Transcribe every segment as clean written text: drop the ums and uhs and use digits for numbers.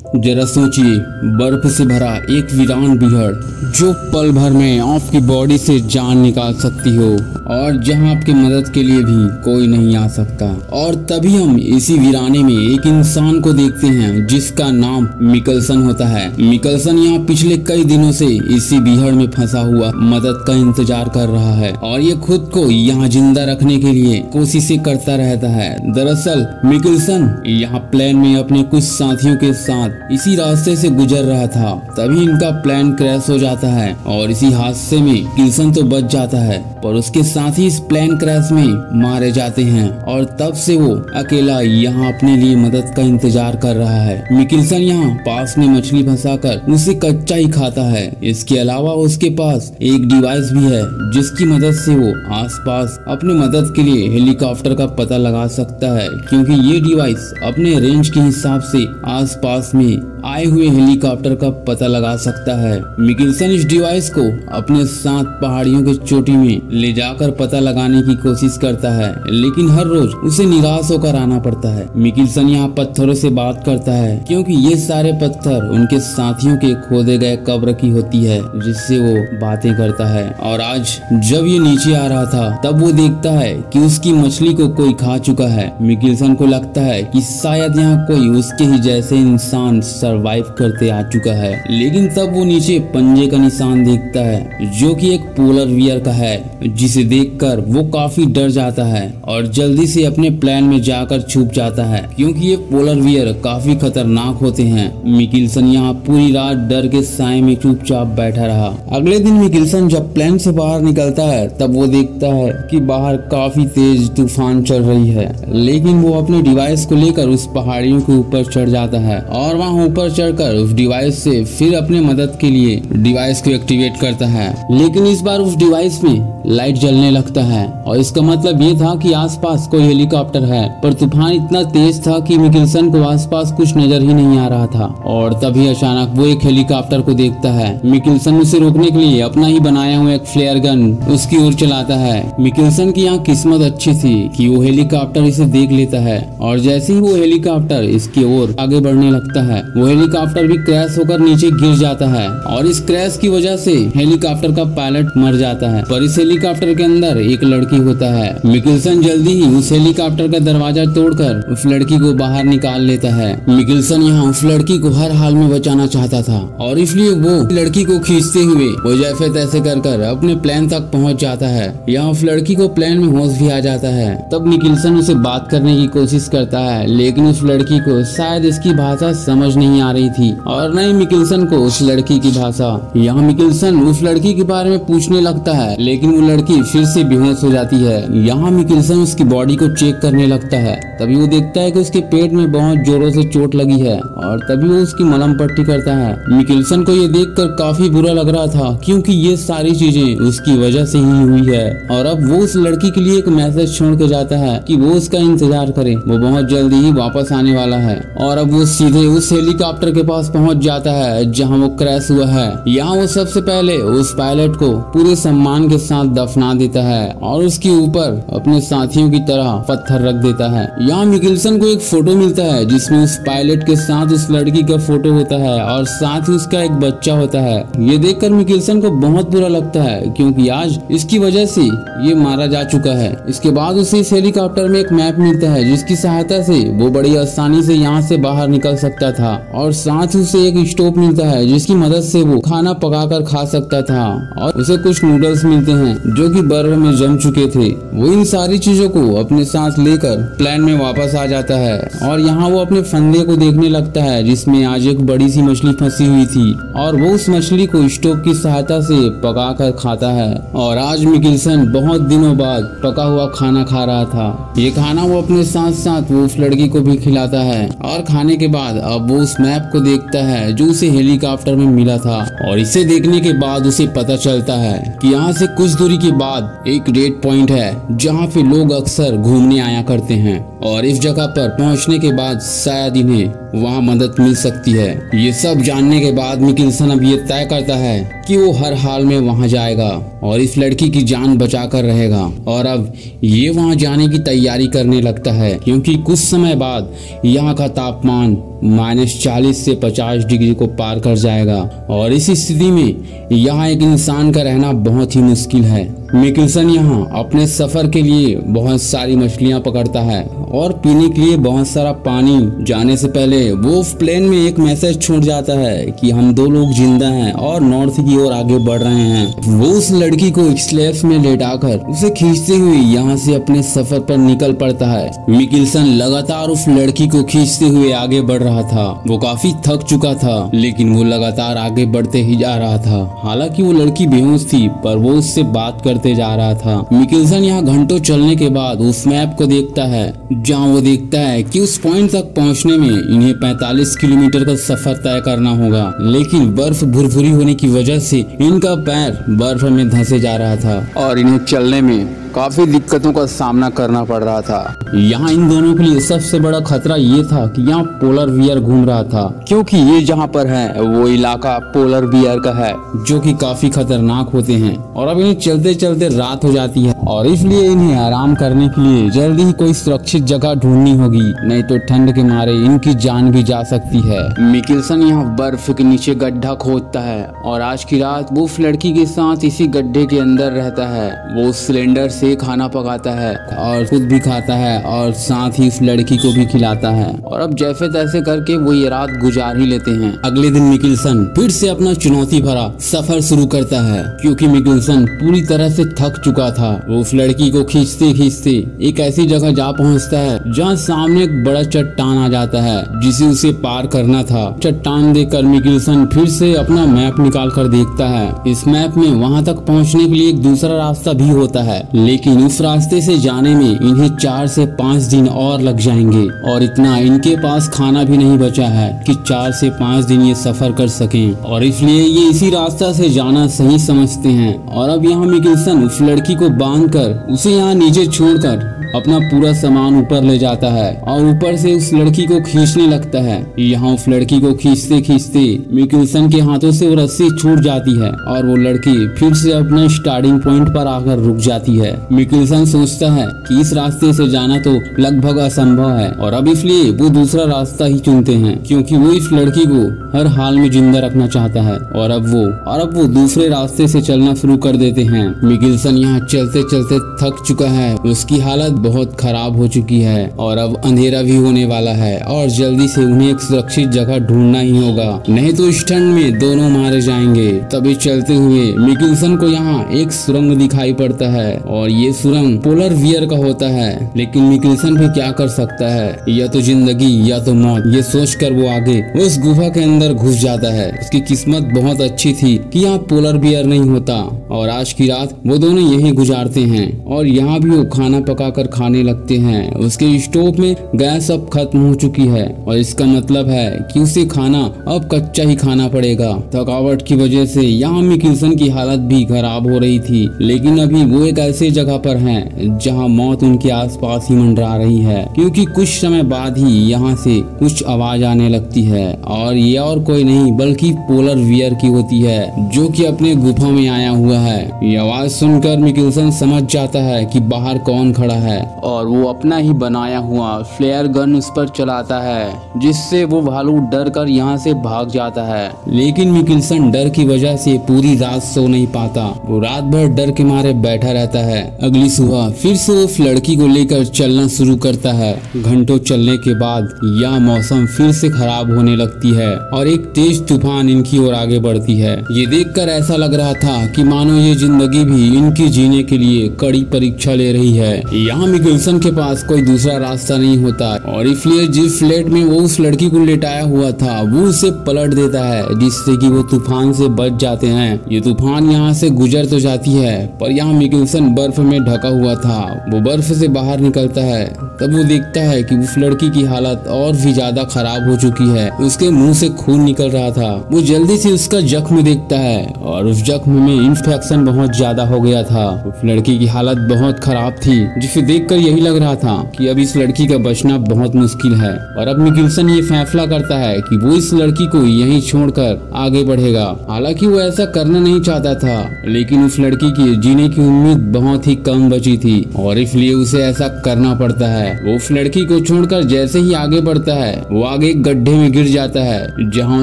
जरा सोचिए, बर्फ से भरा एक वीरान बीहड़ जो पल भर में आपकी बॉडी से जान निकाल सकती हो और जहां आपकी मदद के लिए भी कोई नहीं आ सकता। और तभी हम इसी वीराने में एक इंसान को देखते हैं जिसका नाम मिकल्सन होता है। मिकल्सन यहाँ पिछले कई दिनों से इसी बीहड़ में फंसा हुआ मदद का इंतजार कर रहा है और ये खुद को यहाँ जिंदा रखने के लिए कोशिशें करता रहता है। दरअसल मिकल्सन यहाँ प्लेन में अपने कुछ साथियों के साथ इसी रास्ते से गुजर रहा था, तभी इनका प्लेन क्रैश हो जाता है और इसी हादसे में मिकल्सन तो बच जाता है पर उसके साथ ही इस प्लेन क्रैश में मारे जाते हैं और तब से वो अकेला यहाँ अपने लिए मदद का इंतजार कर रहा है। मिकल्सन यहाँ पास में मछली फंसाकर उसे कच्चा ही खाता है। इसके अलावा उसके पास एक डिवाइस भी है जिसकी मदद से वो आसपास अपने मदद के लिए हेलीकॉप्टर का पता लगा सकता है, क्योंकि ये डिवाइस अपने रेंज के हिसाब से आसपास में आए हुए हेलीकॉप्टर का पता लगा सकता है। मिकल्सन इस डिवाइस को अपने साथ पहाड़ियों के चोटी में ले जाकर पता लगाने की कोशिश करता है, लेकिन हर रोज उसे निराश होकर आना पड़ता है। मिकल्सन यहाँ पत्थरों से बात करता है क्योंकि ये सारे पत्थर उनके साथियों के खोदे गए कब्र की होती है जिससे वो बातें करता है। और आज जब ये नीचे आ रहा था तब वो देखता है कि उसकी मछली को कोई खा चुका है। मिकल्सन को लगता है कि शायद यहाँ कोई उसके ही जैसे इंसान सरवाइव करते आ चुका है, लेकिन तब वो नीचे पंजे का निशान देखता है जो कि एक पोलर बियर का है, जिसे देखकर वो काफी डर जाता है और जल्दी से अपने प्लेन में जाकर छुप जाता है क्योंकि ये पोलर बियर काफी खतरनाक होते हैं। मिकल्सन यहाँ पूरी रात डर के साए में चुपचाप बैठा रहा। अगले दिन मिकल्सन जब प्लेन से बाहर निकलता है तब वो देखता है कि बाहर काफी तेज तूफान चल रही है, लेकिन वो अपने डिवाइस को लेकर उस पहाड़ियों के ऊपर चढ़ जाता है और वहाँ ऊपर चढ़कर उस डिवाइस से फिर अपने मदद के लिए डिवाइस को एक्टिवेट करता है। लेकिन इस बार उस डिवाइस में लाइट जलने लगता है और इसका मतलब ये था कि आसपास कोई हेलीकॉप्टर है, पर तूफान इतना तेज था कि मिकल्सन को आसपास कुछ नजर ही नहीं आ रहा था। और तभी अचानक वो एक हेलीकॉप्टर को देखता है। मिकल्सन उसे रोकने के लिए अपना ही बनाया हुआ एक फ्लेयर गन उसकी ओर चलाता है। मिकल्सन की यहाँ किस्मत अच्छी थी कि वो हेलीकॉप्टर इसे देख लेता है और जैसे ही वो हेलीकॉप्टर इसकी ओर आगे बढ़ने लगता है वो हेलीकॉप्टर भी क्रैश होकर नीचे गिर जाता है और इस क्रैश की वजह से हेलीकॉप्टर का पायलट मर जाता है। पर इस हेलीकॉप्टर के अंदर एक लड़की होता है। मिकल्सन जल्दी ही उस हेलीकॉप्टर का दरवाजा तोड़कर उस लड़की को बाहर निकाल लेता है। मिकल्सन यहाँ उस लड़की को हर हाल में बचाना चाहता था और इसलिए वो लड़की को खींचते हुए वो जैसे तैसे कर अपने प्लेन तक पहुँच जाता है। यहाँ उस लड़की को प्लेन में होश भी आ जाता है। तब मिकल्सन उसे बात करने की कोशिश करता है, लेकिन उस लड़की को शायद इसकी भाषा समझ नहीं आ रही थी और न ही मिकल्सन को उस लड़की की भाषा। यहाँ मिकल्सन उस लड़की के बारे में पूछने लगता है, लेकिन वो लड़की फिर से बेहोश हो जाती है। यहाँ मिकल्सन उसकी बॉडी को चेक करने लगता है, तभी वो देखता है कि उसके पेट में बहुत जोरों से चोट लगी है और तभी वो उसकी मलहम पट्टी करता है। मिकल्सन को ये देखकर काफी बुरा लग रहा था क्योंकि ये सारी चीजें उसकी वजह से ही हुई है और अब वो उस लड़की के लिए एक मैसेज छोड़ के जाता है कि वो उसका इंतजार करे, वो बहुत जल्दी ही वापस आने वाला है। और अब वो सीधे उस हेलीकॉप्टर के पास पहुंच जाता है जहां वो क्रैश हुआ है। यहाँ वो सबसे पहले उस पायलट को पूरे सम्मान के साथ दफना देता है और उसके ऊपर अपने साथियों की तरह पत्थर रख देता है। यहाँ मिकल्सन को एक फोटो मिलता है जिसमें उस पायलट के साथ उस लड़की का फोटो होता है और साथ ही उसका एक बच्चा होता है। ये देखकर मिकल्सन को बहुत बुरा लगता है क्योंकि आज इसकी वजह से ये मारा जा चुका है। इसके बाद उसे इस हेलीकॉप्टर में एक मैप मिलता है जिसकी सहायता से वो बड़ी आसानी से यहाँ से बाहर निकल सकता था और साथ ही उसे एक स्टोव मिलता है जिसकी मदद से वो खाना पकाकर खा सकता था और उसे कुछ नूडल्स मिलते हैं जो कि बर्फ में जम चुके थे। वो इन सारी चीजों को अपने साथ लेकर प्लेन में वापस आ जाता है और यहाँ वो अपने फंदे को देखने लगता है जिसमें आज एक बड़ी सी मछली फंसी हुई थी और वो उस मछली को स्टोव की सहायता से पकाकर खाता है। और आज मिकल्सन बहुत दिनों बाद पका हुआ खाना खा रहा था। ये खाना वो अपने साथ साथ वो उस लड़की को भी खिलाता है और खाने के बाद अब वो उस मैप को देखता है जो उसे हेलीकॉप्टर में मिला था और इसे देखने के बाद उसे पता चलता है कि यहाँ से कुछ दूरी के बाद एक रेड पॉइंट है जहाँ पे लोग अक्सर घूमने आया करते हैं और इस जगह पर पहुंचने के बाद शायद इन्हें वहां मदद मिल सकती है। ये सब जानने के बाद मिकिल्सन अब ये तय करता है कि वो हर हाल में वहां जाएगा और इस लड़की की जान बचाकर रहेगा। और अब ये वहां जाने की तैयारी करने लगता है क्योंकि कुछ समय बाद यहाँ का तापमान -40 से 50 डिग्री को पार कर जाएगा और इस स्थिति में यहाँ एक इंसान का रहना बहुत ही मुश्किल है। मिकिल्सन यहाँ अपने सफर के लिए बहुत सारी मछलियाँ पकड़ता है और पीने के लिए बहुत सारा पानी। जाने से पहले वो प्लेन में एक मैसेज छोड़ जाता है कि हम 2 लोग जिंदा हैं और नॉर्थ की ओर आगे बढ़ रहे हैं। वो उस लड़की को स्लेब्स में लेटाकर उसे खींचते हुए यहाँ से अपने सफर पर निकल पड़ता है। मिकिल्सन लगातार उस लड़की को खींचते हुए आगे बढ़ रहा था। वो काफी थक चुका था लेकिन वो लगातार आगे बढ़ते ही जा रहा था। हालांकि वो लड़की बेहोश थी पर वो उससे बात करते जा रहा था। मिकिल्सन यहाँ घंटों चलने के बाद उस मैप को देखता है जहाँ वो देखता है कि उस पॉइंट तक पहुँचने में इन्हें 45 किलोमीटर का सफर तय करना होगा, लेकिन बर्फ भुरभुरी होने की वजह से इनका पैर बर्फ में धंसे जा रहा था और इन्हें चलने में काफी दिक्कतों का सामना करना पड़ रहा था। यहाँ इन दोनों के लिए सबसे बड़ा खतरा ये था कि यहाँ पोलर बियर घूम रहा था क्योंकि ये जहाँ पर है वो इलाका पोलर बियर का है जो कि काफी खतरनाक होते हैं। और अब इन्हें चलते चलते रात हो जाती है और इसलिए इन्हें आराम करने के लिए जल्दी ही कोई सुरक्षित जगह ढूंढनी होगी, नहीं तो ठंड के मारे इनकी जान भी जा सकती है। मिकिल्सन यहाँ बर्फ के नीचे गड्ढा खोदता है और आज की रात वो उस लड़की के साथ इसी गड्ढे के अंदर रहता है। वो सिलेंडर से खाना पकाता है और खुद भी खाता है और साथ ही उस लड़की को भी खिलाता है और अब जैसे तैसे करके वो ये रात गुजार ही लेते हैं। अगले दिन मिकिल्सन फिर से अपना चुनौती भरा सफर शुरू करता है क्योंकि मिकिल्सन पूरी तरह से थक चुका था। वो उस लड़की को खींचते खींचते एक ऐसी जगह जा पहुंचता है जहाँ सामने एक बड़ा चट्टान आ जाता है जिसे उसे पार करना था। चट्टान देखकर मिकिल्सन फिर से अपना मैप निकाल कर देखता है। इस मैप में वहाँ तक पहुँचने के लिए एक दूसरा रास्ता भी होता है लेकिन उस रास्ते से जाने में इन्हें 4 से 5 दिन और लग जाएंगे और इतना इनके पास खाना भी नहीं बचा है कि 4 से 5 दिन ये सफर कर सकें और इसलिए ये इसी रास्ता से जाना सही समझते हैं। और अब यहाँ मिकिल्सन उस लड़की को बांधकर उसे यहाँ नीचे छोड़कर अपना पूरा सामान ऊपर ले जाता है और ऊपर से उस लड़की को खींचने लगता है। यहाँ उस लड़की को खींचते खींचते मिकिल्सन के हाथों से वो रस्सी छूट जाती है और वो लड़की फिर से अपने स्टार्टिंग पॉइंट पर आकर रुक जाती है। मिकिल्सन सोचता है कि इस रास्ते से जाना तो लगभग असंभव है और अब इसलिए वो दूसरा रास्ता ही चुनते हैं क्योंकि वो इस लड़की को हर हाल में जिंदा रखना चाहता है। और अब वो दूसरे रास्ते से चलना शुरू कर देते हैं। मिकिल्सन यहाँ चलते चलते थक चुका है, उसकी हालत बहुत खराब हो चुकी है और अब अंधेरा भी होने वाला है और जल्दी से उन्हें एक सुरक्षित जगह ढूंढना ही होगा, नहीं तो इस ठंड में दोनों मारे जाएंगे। तभी चलते हुए मिकिल्सन को यहाँ एक सुरंग दिखाई पड़ता है और ये सुरंग पोलर बियर का होता है, लेकिन मिकिल्सन भी क्या कर सकता है, या तो जिंदगी या तो मौत, ये सोचकर वो आगे उस गुफा के अंदर घुस जाता है। उसकी किस्मत बहुत अच्छी थी कि यहाँ पोलर बियर नहीं होता और आज की रात वो दोनों यहीं गुजारते हैं और यहाँ भी वो खाना पकाकर खाने लगते हैं। उसके स्टोव में गैस अब खत्म हो चुकी है और इसका मतलब है कि उसे खाना अब कच्चा ही खाना पड़ेगा। थकावट की वजह से यहाँ मिकिल्सन की हालत भी खराब हो रही थी, लेकिन अभी वो एक ऐसी जगह पर हैं जहाँ मौत उनके आसपास ही मंडरा रही है क्योंकि कुछ समय बाद ही यहाँ से कुछ आवाज आने लगती है और ये और कोई नहीं बल्कि पोलर बियर की होती है जो कि अपने गुफा में आया हुआ है। ये आवाज सुनकर मिकिल्सन समझ जाता है कि बाहर कौन खड़ा है और वो अपना ही बनाया हुआ फ्लेयर गन उस पर चलाता है जिससे वो भालू डर कर यहाँ से भाग जाता है। लेकिन मिकिल्सन डर की वजह से पूरी रात सो नहीं पाता, वो रात भर डर के मारे बैठा रहता है। अगली सुबह फिर से उस लड़की को लेकर चलना शुरू करता है। घंटों चलने के बाद यह मौसम फिर से खराब होने लगती है और एक तेज तूफान इनकी ओर आगे बढ़ती है। ये देखकर ऐसा लग रहा था कि मानो ये जिंदगी भी इनकी जीने के लिए कड़ी परीक्षा ले रही है। यहाँ मिकिल्सन के पास कोई दूसरा रास्ता नहीं होता और इसलिए जिस फ्लैट में वो उस लड़की को लेटाया हुआ था वो उसे पलट देता है जिससे कि वो तूफान से बच जाते हैं। ये तूफान यहाँ से गुजर तो जाती है पर यहाँ मिकिल्सन बर्फ बर्फ में ढका हुआ था वो बर्फ से बाहर निकलता है। तब वो देखता है कि उस लड़की की हालत और भी ज्यादा खराब हो चुकी है। उसके मुंह से खून निकल रहा था। वो जल्दी से उसका जख्म देखता है और उस जख्म में इन्फेक्शन बहुत ज्यादा हो गया था। उस लड़की की हालत बहुत खराब थी, जिसे देखकर यही लग रहा था कि अब इस लड़की का बचना बहुत मुश्किल है। और अब मिकिल्सन ये फैसला करता है कि वो इस लड़की को यहीं छोड़कर आगे बढ़ेगा। हालांकि वो ऐसा करना नहीं चाहता था, लेकिन उस लड़की की जीने की उम्मीद बहुत ही कम बची थी और इसलिए उसे ऐसा करना पड़ता है। वो उस लड़की को छोड़कर जैसे ही आगे बढ़ता है वो आगे एक गड्ढे में गिर जाता है, जहाँ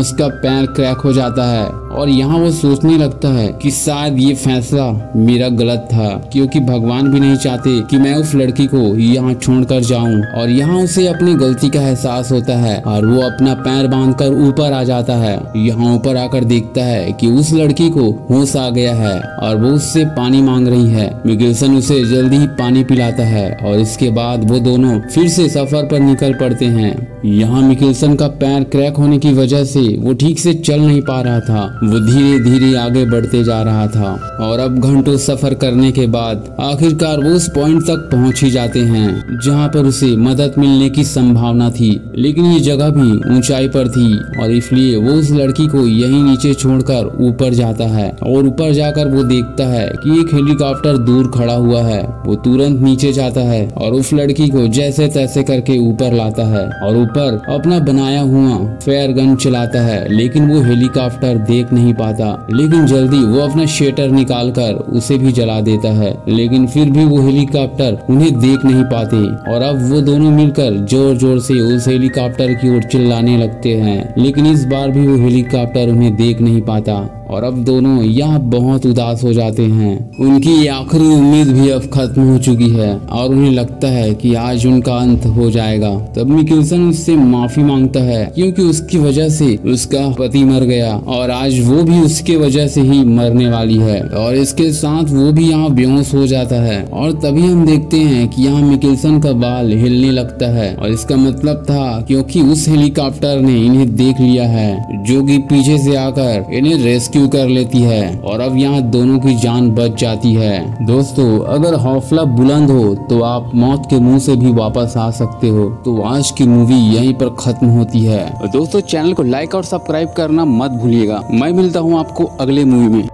उसका पैर क्रैक हो जाता है। और यहाँ वो सोचने लगता है कि शायद ये फैसला मेरा गलत था, क्योंकि भगवान भी नहीं चाहते कि मैं उस लड़की को यहाँ छोड़कर जाऊं। और यहाँ उसे अपनी गलती का एहसास होता है और वो अपना पैर बांधकर ऊपर आ जाता है। यहाँ ऊपर आकर देखता है कि उस लड़की को होश आ गया है और वो उससे पानी मांग रही है। मिकिल्सन उसे जल्दी ही पानी पिलाता है और इसके बाद वो दोनों फिर से सफर पर निकल पड़ते हैं। यहाँ मिकिल्सन का पैर क्रैक होने की वजह से वो ठीक से चल नहीं पा रहा था। वो धीरे धीरे आगे बढ़ते जा रहा था और अब घंटों सफर करने के बाद आखिरकार वो उस पॉइंट तक पहुंच ही जाते हैं जहां पर उसे मदद मिलने की संभावना थी। लेकिन ये जगह भी ऊंचाई पर थी और इसलिए वो उस लड़की को यहीं नीचे छोड़कर ऊपर जाता है। और ऊपर जाकर वो देखता है कि एक हेलीकॉप्टर दूर खड़ा हुआ है। वो तुरंत नीचे जाता है और उस लड़की को जैसे तैसे करके ऊपर लाता है और ऊपर अपना बनाया हुआ फेयर गन चलाता है। लेकिन वो हेलीकॉप्टर देख नहीं पाता, लेकिन जल्दी वो अपना शेटर निकालकर उसे भी जला देता है। लेकिन फिर भी वो हेलीकॉप्टर उन्हें देख नहीं पाते और अब वो दोनों मिलकर जोर जोर से उस हेलीकॉप्टर की ओर चिल्लाने लगते हैं। लेकिन इस बार भी वो हेलीकॉप्टर उन्हें देख नहीं पाता और अब दोनों यहाँ बहुत उदास हो जाते हैं। उनकी आखिरी उम्मीद भी अब खत्म हो चुकी है और उन्हें लगता है कि आज उनका अंत हो जाएगा। तब मिकिल्सन उससे माफी मांगता है, क्योंकि उसकी वजह से उसका पति मर गया और आज वो भी उसके वजह से ही मरने वाली है। और इसके साथ वो भी यहाँ बेहोश हो जाता है और तभी हम देखते हैं कि यहाँ मिकिल्सन का बाल हिलने लगता है और इसका मतलब था क्योंकि उस हेलीकॉप्टर ने इन्हें देख लिया है, जो कि पीछे से आकर इन्हें रेस्क्यू कर लेती है और अब यहाँ दोनों की जान बच जाती है। दोस्तों, अगर हौसला बुलंद हो तो आप मौत के मुंह से भी वापस आ सकते हो। तो आज की मूवी यहीं पर खत्म होती है। दोस्तों, चैनल को लाइक और सब्सक्राइब करना मत भूलिएगा। मैं मिलता हूँ आपको अगले मूवी में।